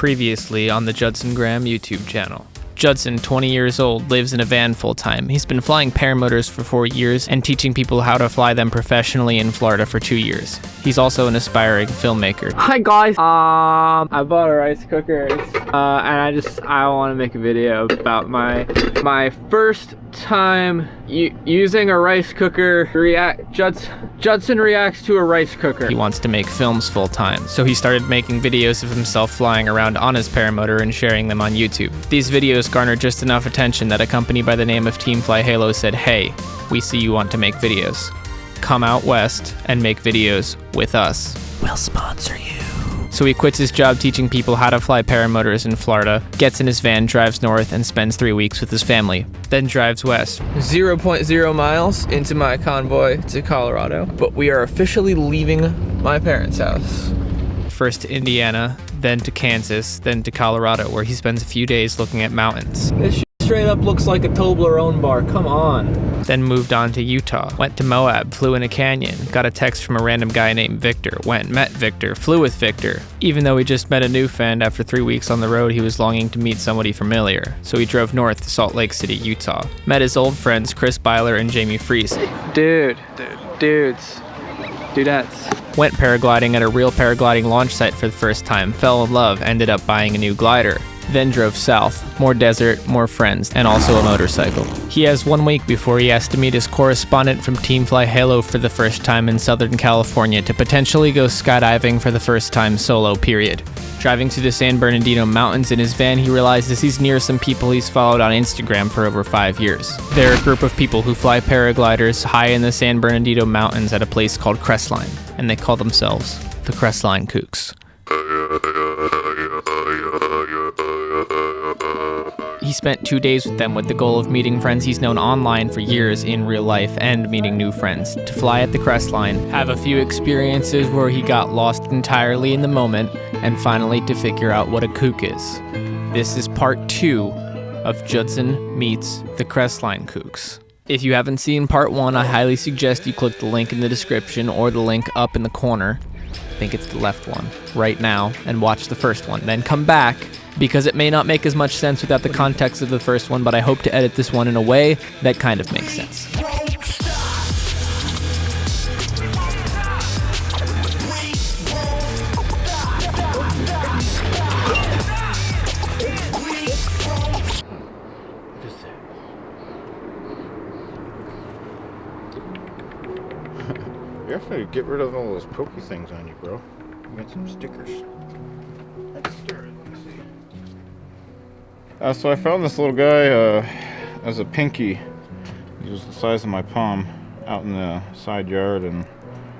Previously on the Judson Graham YouTube channel. Judson, 20 years old, lives in a van full-time. He's been flying paramotors for 4 years and teaching people how to fly them professionally in Florida for 2 years. He's also an aspiring filmmaker. Hi guys, I bought a rice cooker, and I want to make a video about my first time using a rice cooker. Judson reacts to a rice cooker. He wants to make films full-time, so he started making videos of himself flying around on his paramotor and sharing them on YouTube. These videos garnered just enough attention that a company by the name of Team Fly Halo said, "Hey, we see you want to make videos. Come out west and make videos with us. We'll sponsor you." So he quits his job teaching people how to fly paramotors in Florida, gets in his van, drives north, and spends 3 weeks with his family, then drives west. 0.0 miles into my convoy to Colorado, but we are officially leaving my parents' house. First to Indiana, then to Kansas, then to Colorado, where he spends a few days looking at mountains. This shit straight up looks like a Toblerone bar, come on. Then moved on to Utah, went to Moab, flew in a canyon, got a text from a random guy named Victor, went, met Victor, flew with Victor. Even though he just met a new friend, after 3 weeks on the road, he was longing to meet somebody familiar. So he drove north to Salt Lake City, Utah. Met his old friends Chris Byler and Jamie Freese. Dudettes. Went paragliding at a real paragliding launch site for the first time, fell in love, ended up buying a new glider. Then drove south, more desert, more friends, and also a motorcycle. He has 1 week before he has to meet his correspondent from Team Fly Halo for the first time in Southern California to potentially go skydiving for the first time solo, period. Driving through the San Bernardino Mountains in his van, he realizes he's near some people he's followed on Instagram for over 5 years. They're a group of people who fly paragliders high in the San Bernardino Mountains at a place called Crestline, and they call themselves the Crestline Kooks. He spent 2 days with them with the goal of meeting friends he's known online for years in real life and meeting new friends, to fly at the Crestline, have a few experiences where he got lost entirely in the moment, and finally to figure out what a kook is. This is part 2 of Judson Meets the Crestline Kooks. If you haven't seen part 1, I highly suggest you click the link in the description or the link up in the corner. I think it's the left one, right now, and watch the first one. Then come back, because it may not make as much sense without the context of the first one, but I hope to edit this one in a way that kind of makes sense. You have to get rid of all those pokey things on you, bro. You got some stickers. Let's stir it. Let me see. So I found this little guy as a pinky. He was the size of my palm out in the side yard, and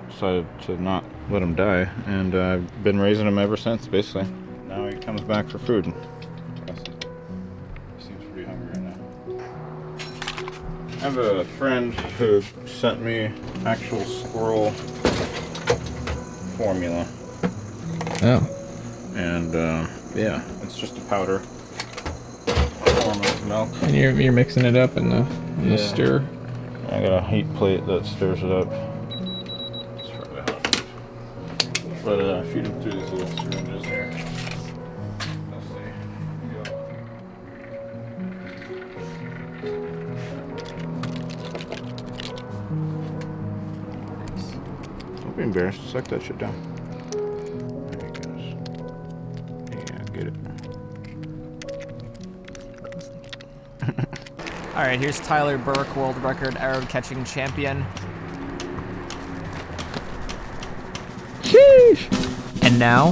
decided to not let him die. And I've been raising him ever since, basically. Now he comes back for food. He seems pretty hungry right now. I have a friend who sent me actual squirrel formula. Oh. And yeah, it's just a powder form of milk. And you're mixing it up in the stir. I got a heat plate that stirs it up. It's probably hot. But feed them through these little syringes here. Let's see. Don't be embarrassed. Suck that shit down. There he goes. Yeah, get it. All right, here's Tyler Burke, world record arrow catching champion. Sheesh! And now,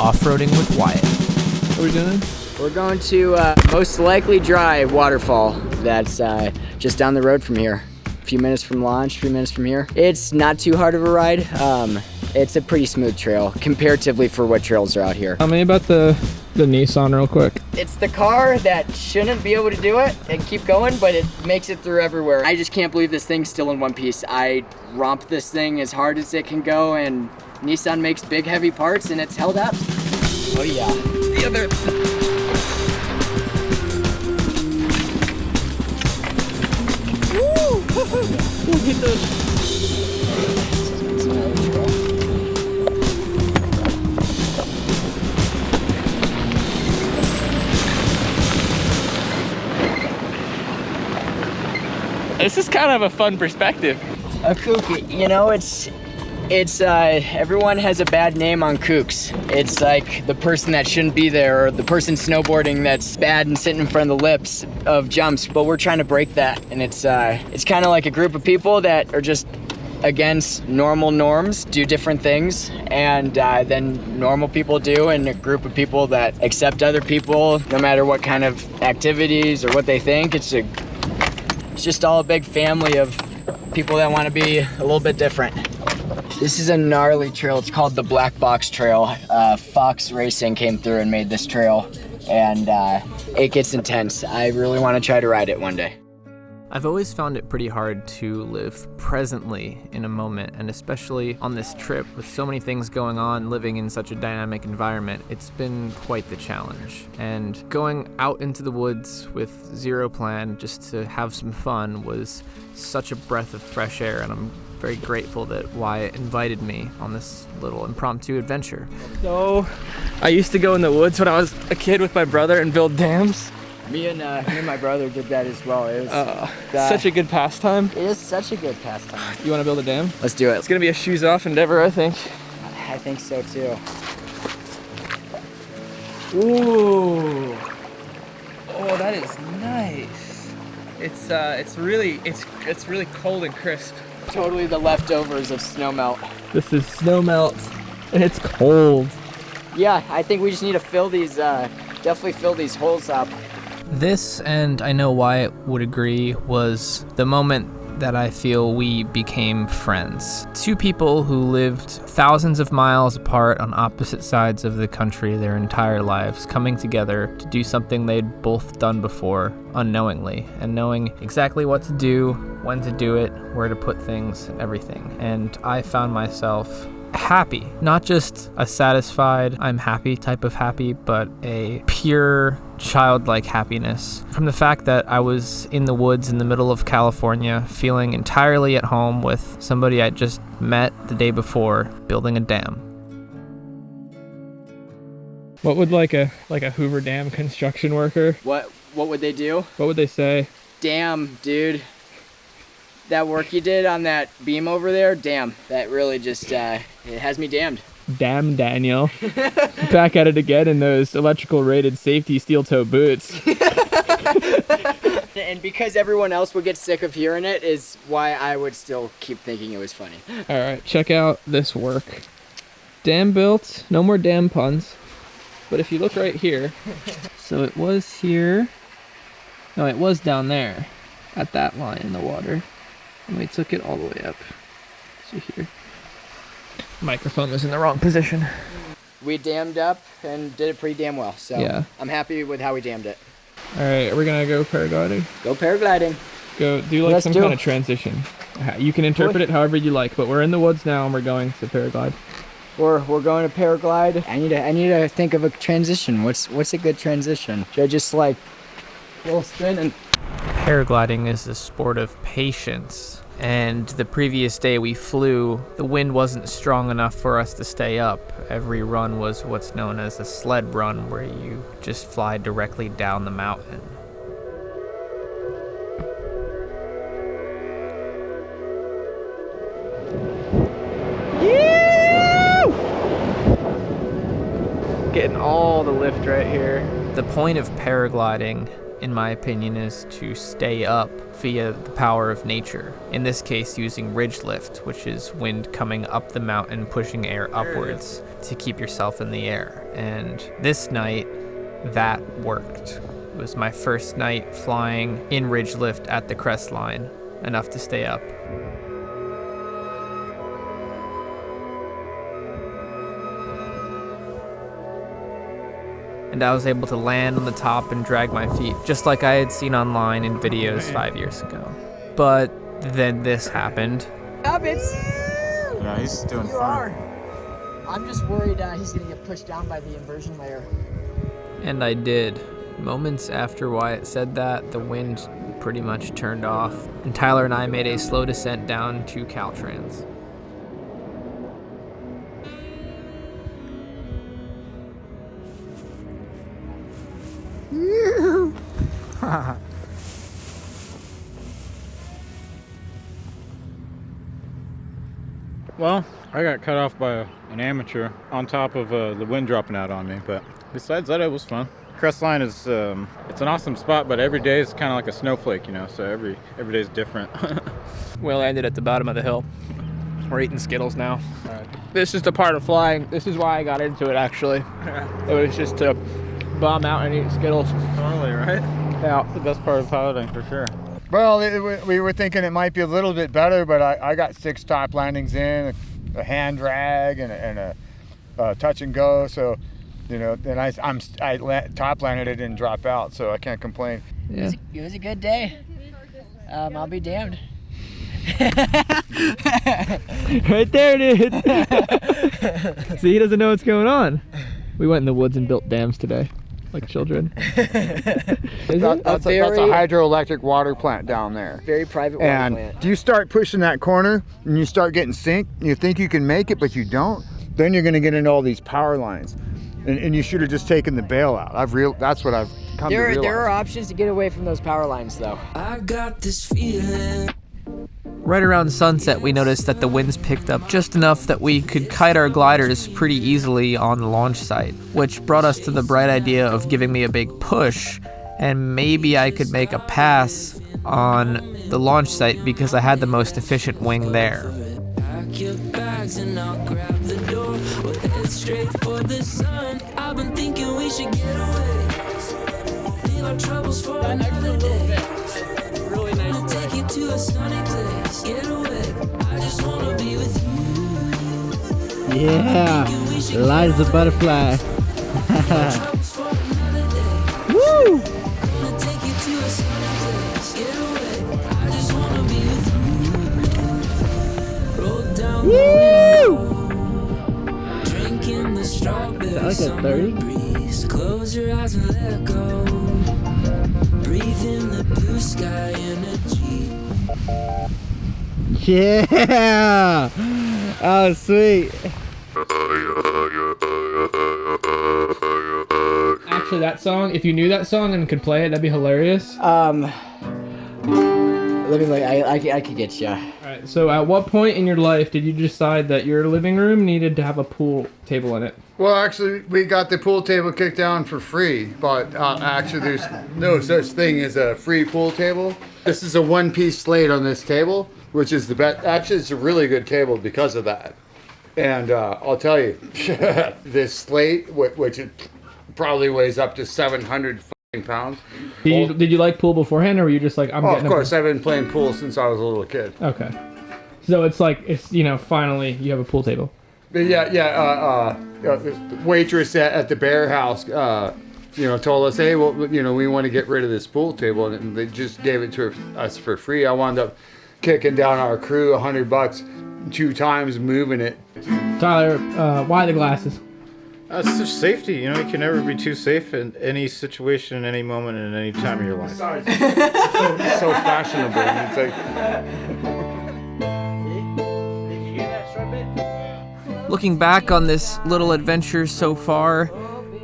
off-roading with Wyatt. What are we doing? We're going to most likely dry waterfall that's just down the road from here. A few minutes from launch, 3 minutes from here. It's not too hard of a ride. It's a pretty smooth trail comparatively for what trails are out here. Tell me about the Nissan real quick. It's the car that shouldn't be able to do it and keep going, but it makes it through everywhere. I just can't believe this thing's still in one piece. I romp this thing as hard as it can go, and Nissan makes big heavy parts and it's held up. Oh yeah. The other. Woo! Look at this. This is kind of a fun perspective. A kook, you know, it's everyone has a bad name on kooks. It's like the person that shouldn't be there, or the person snowboarding that's bad and sitting in front of the lips of jumps, but we're trying to break that. And it's kind of like a group of people that are just against normal norms, do different things, and then normal people do, and a group of people that accept other people no matter what kind of activities or what they think. It's just all a big family of people that want to be a little bit different. This is a gnarly trail. It's called the Black Box Trail. Fox Racing came through and made this trail, and it gets intense. I really want to try to ride it one day. I've always found it pretty hard to live presently in a moment, and especially on this trip with so many things going on, living in such a dynamic environment, it's been quite the challenge. And going out into the woods with zero plan just to have some fun was such a breath of fresh air, and I'm very grateful that Wyatt invited me on this little impromptu adventure. So, I used to go in the woods when I was a kid with my brother and build dams. Me and my brother did that as well. It was such a good pastime. It is such a good pastime. You want to build a dam? Let's do it. It's gonna be a shoes off endeavor, I think. I think so too. Ooh. Oh, that is nice. It's really cold and crisp. Totally the leftovers of snow melt. This is snow melt, and it's cold. Yeah, I think we just need to fill these. Definitely fill these holes up. This, and I know Wyatt would agree, was the moment that I feel we became friends. Two people who lived thousands of miles apart on opposite sides of the country their entire lives, coming together to do something they'd both done before unknowingly, and knowing exactly what to do, when to do it, where to put things, and everything. And I found myself happy, not just a satisfied, I'm happy type of happy, but a pure childlike happiness from the fact that I was in the woods in the middle of California, feeling entirely at home with somebody I just met the day before, building a dam. What would like a Hoover Dam construction worker? What would they do? What would they say? Damn, dude. That work you did on that beam over there, damn, that really just, it has me damned. Damn, Daniel. Back at it again in those electrical rated safety steel toe boots. And because everyone else would get sick of hearing it is why I would still keep thinking it was funny. All right, check out this work. Dam built, no more dam puns. But if you look right here, so it was here. No, it was down there at that line in the water. And we took it all the way up. See here. Microphone was in the wrong position. We dammed up and did it pretty damn well. So yeah. I'm happy with how we dammed it. All right, we're gonna go paragliding. Go paragliding. Go do like some kind of transition. You can interpret it however you like, but we're in the woods now and we're going to paraglide. We're going to paraglide. I need to think of a transition. What's a good transition? Should I just like a little spin and... Paragliding is a sport of patience, and the previous day we flew, the wind wasn't strong enough for us to stay up. Every run was what's known as a sled run, where you just fly directly down the mountain. Getting all the lift right here. The point of paragliding, in my opinion, is to stay up via the power of nature. In this case, using ridge lift, which is wind coming up the mountain, pushing air upwards to keep yourself in the air. And this night, that worked. It was my first night flying in ridge lift at the Crestline, enough to stay up. And I was able to land on the top and drag my feet, just like I had seen online in videos 5 years ago. But then this happened. Yeah, he's doing fine. I'm just worried he's gonna get pushed down by the inversion layer. And I did. Moments after Wyatt said that, the wind pretty much turned off, and Tyler and I made a slow descent down to Caltrans. Well, I got cut off by an amateur on top of the wind dropping out on me, but besides that, it was fun. Crestline is it's an awesome spot, but every day is kind of like a snowflake, you know, so every day is different. Will landed at the bottom of the hill. We're eating Skittles now. This is the part of flying. This is why I got into it, actually. It was just to bum out and eat Skittles. Totally, right? Yeah. That's the best part of piloting, for sure. Well, we were thinking it might be a little bit better, but I got 6 top landings in, a hand drag, and a touch and go. So, you know, then I top landed, it didn't drop out, so I can't complain. Yeah. It was a good day. I'll be damned. Right there it is. See, he doesn't know what's going on. We went in the woods and built dams today, like children. That's a hydroelectric water plant down there. Very private water And plant. you start pushing that corner and you start getting sink, you think you can make it, but you don't. Then you're going to get into all these power lines. And you should have just taken the bail out. That's what I've come to realize. There are options to get away from those power lines, though. I got this feeling. Right around sunset, we noticed that the winds picked up just enough that we could kite our gliders pretty easily on the launch site, which brought us to the bright idea of giving me a big push, and maybe I could make a pass on the launch site because I had the most efficient wing there. Pack your bags and I'll grab the door. We'll head straight for the sun. I've been thinking we should get away. Leave our troubles for another day. Really nice. I'll take you to a sunny place. Get away. I just wanna be with you. Yeah, light as a butterfly. Troubles for another day. Woo! Wanna take you to a sunny place. Get away. I just wanna be with you. Roll down the window. Drinking the strawberry Is that like a 30? breeze. Close your eyes and let go. Breathe in the blue sky energy. Yeah! Oh, sweet. Actually, that song, if you knew that song and could play it, that'd be hilarious. Let me look. I could get you. Alright, so at what point in your life did you decide that your living room needed to have a pool table in it? Well, actually, we got the pool table kicked down for free, but actually there's no such thing as a free pool table. This is a one-piece slate on this table, which is the best. Actually, it's a really good table because of that. And I'll tell you, this slate, which it probably weighs up to 700 pounds. Did you like pool beforehand, or were you just like, I'm Oh, getting of course, I've been playing pool since I was a little kid. Okay. So it's like, you know, finally you have a pool table. But yeah, the waitress at the Bear House, you know, told us, hey, well, you know, we want to get rid of this pool table, and they just gave it to us for free. I wound up kicking down our crew $100 2 times moving it. Tyler, why the glasses? It's just safety. You know, you can never be too safe in any situation, in any moment, and any time of your life. Sorry, so fashionable. It's like, Looking back on this little adventure so far,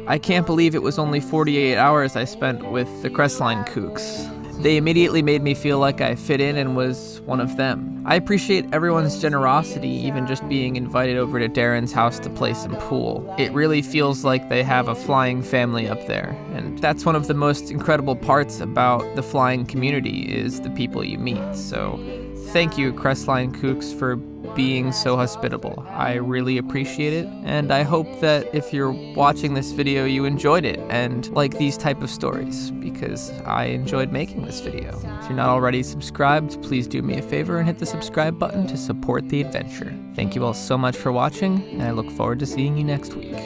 I can't believe it was only 48 hours I spent with the Crestline Kooks. They immediately made me feel like I fit in and was one of them. I appreciate everyone's generosity, even just being invited over to Darren's house to play some pool. It really feels like they have a flying family up there, and that's one of the most incredible parts about the flying community is the people you meet. So thank you, Crestline Kooks, for being so hospitable. I really appreciate it, and I hope that if you're watching this video, you enjoyed it and like these type of stories, because I enjoyed making this video. If you're not already subscribed, please do me a favor and hit the subscribe button to support the adventure. Thank you all so much for watching, and I look forward to seeing you next week.